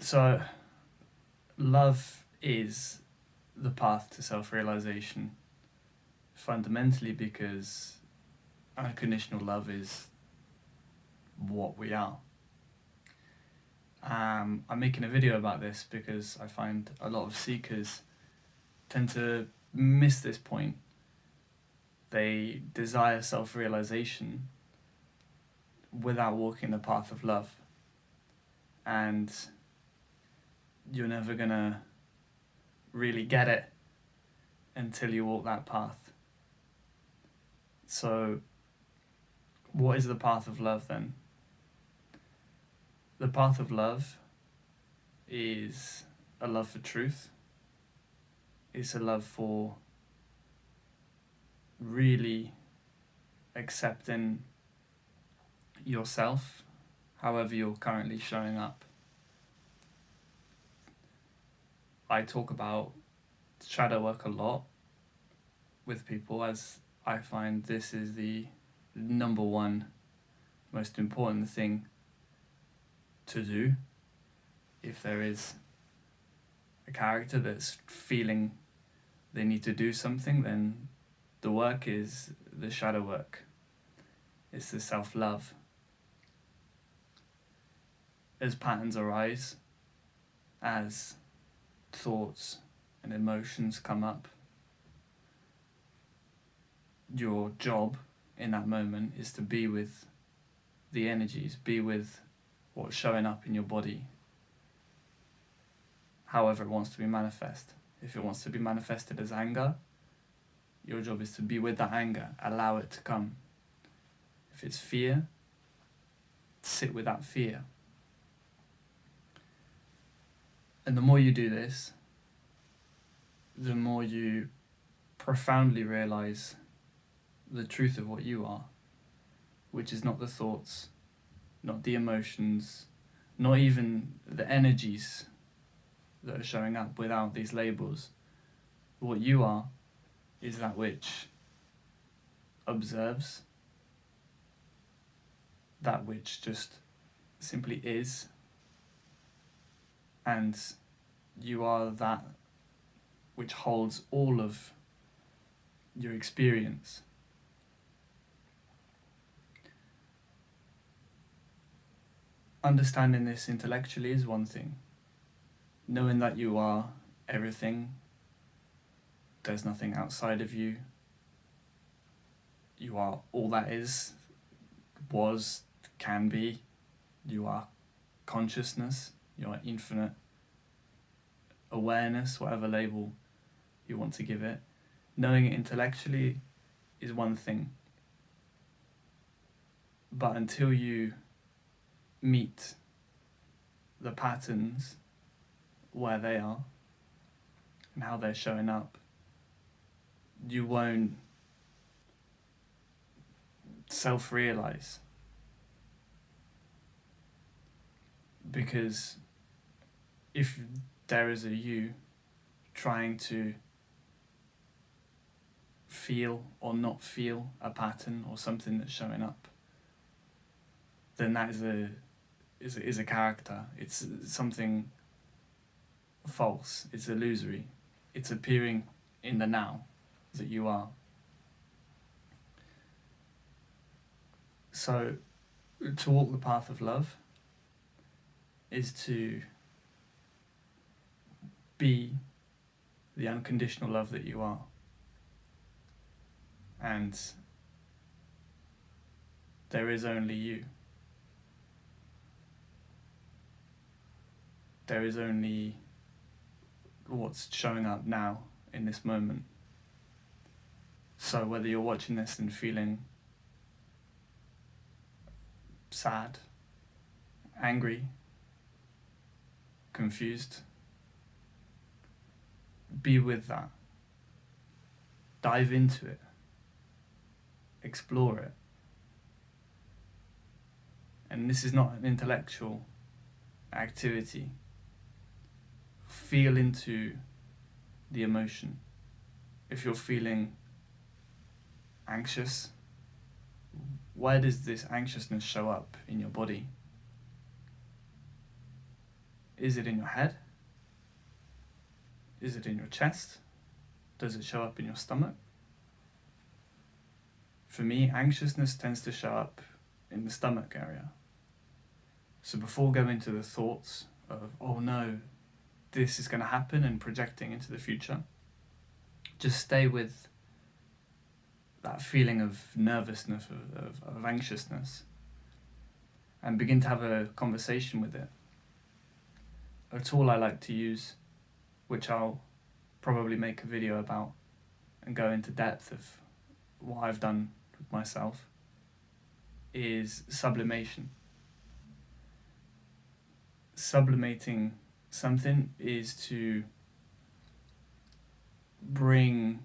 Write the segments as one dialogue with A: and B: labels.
A: So, love is the path to self-realization, fundamentally because unconditional love is what we are. I'm making a video about this because I find a lot of seekers tend to miss this point. They desire self-realization without walking the path of love, and you're never gonna really get it until you walk that path. So what is the path of love then? The path of love is a love for truth. It's a love for really accepting yourself, however you're currently showing up. I talk about shadow work a lot with people, as I find this is the number one most important thing to do if there is a character that's feeling they need to do something. Then the work is the shadow work. It's the self-love. As patterns arise, as thoughts and emotions come up, your job in that moment is to be with the energies, be with what's showing up in your body, however it wants to be manifest. If it wants to be manifested as anger, your job is to be with that anger, allow it to come. If it's fear, sit with that fear. And the more you do this, the more you profoundly realize the truth of what you are, which is not the thoughts, not the emotions, not even the energies that are showing up without these labels. What you are is that which observes, that which just simply is, and you are that which holds all of your experience. Understanding this intellectually is one thing. Knowing that you are everything, there's nothing outside of you. You are all that is, was, can be. You are consciousness. You are infinite awareness, whatever label you want to give it. Knowing it intellectually is one thing. But until you meet the patterns where they are and how they're showing up, you won't self-realize. Because if there is a you trying to feel or not feel a pattern or something that's showing up, then that is a character. It's something false. It's illusory. It's appearing in the now that you are. So to walk the path of love is to be the unconditional love that you are. And there is only you. There is only what's showing up now in this moment. So whether you're watching this and feeling sad, angry, confused, be with that. Dive into it. Explore it. And this is not an intellectual activity. Feel into the emotion. If you're feeling anxious, where does this anxiousness show up in your body? Is it in your head? Is it in your chest? Does it show up in your stomach? For me, anxiousness tends to show up in the stomach area. So before going to the thoughts of, oh no, this is going to happen, and projecting into the future, just stay with that feeling of nervousness, of anxiousness, and begin to have a conversation with it. A tool I like to use, which I'll probably make a video about and go into depth of what I've done with myself, is sublimation. Sublimating something is to bring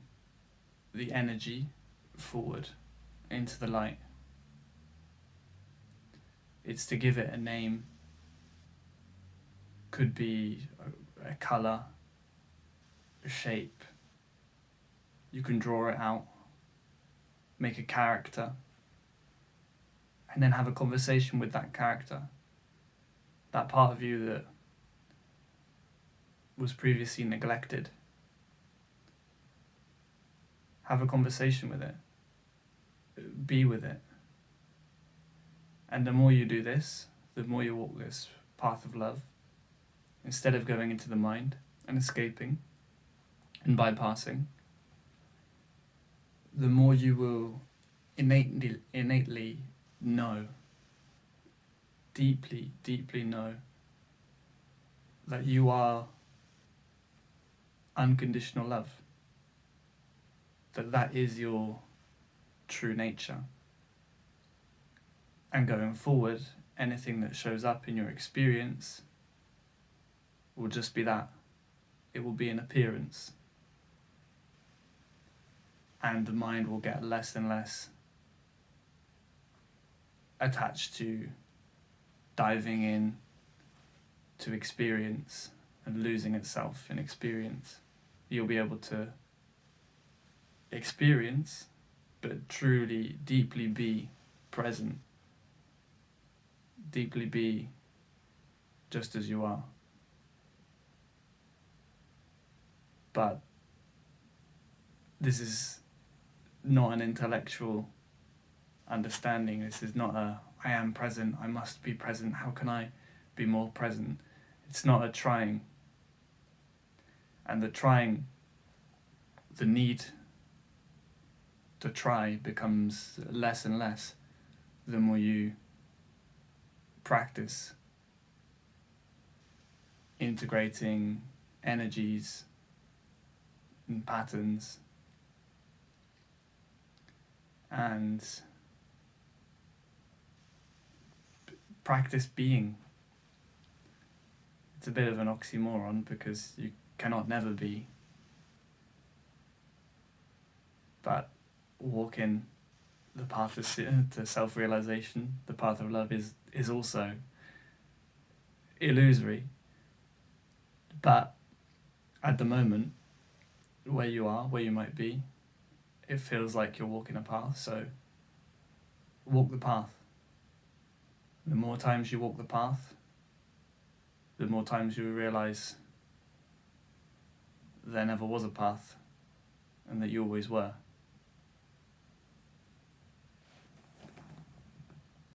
A: the energy forward into the light. It's to give it a name. Could be a colour, a shape. You can draw it out, make a character, and then have a conversation with that character. That part of you that was previously neglected. Have a conversation with it. Be with it. And the more you do this, the more you walk this path of love, instead of going into the mind and escaping and bypassing, the more you will innately know, deeply know, that you are unconditional love, that is your true nature. And going forward, anything that shows up in your experience will just be that. It will be an appearance. And the mind will get less and less attached to diving in to experience and losing itself in experience. You'll be able to experience, but truly, deeply be present. Deeply be just as you are. But this is not an intellectual understanding. This is not a, I am present, I must be present, how can I be more present? It's not a trying. And the trying, the need to try becomes less and less the more you practice integrating energies and patterns and practice being. It's a bit of an oxymoron because you cannot never be, but walking the path to self-realization, the path of love, is also illusory. But at the moment, where you are, where you might be, it feels like you're walking a path, so walk the path. The more times you walk the path, the more times you realize there never was a path and that you always were.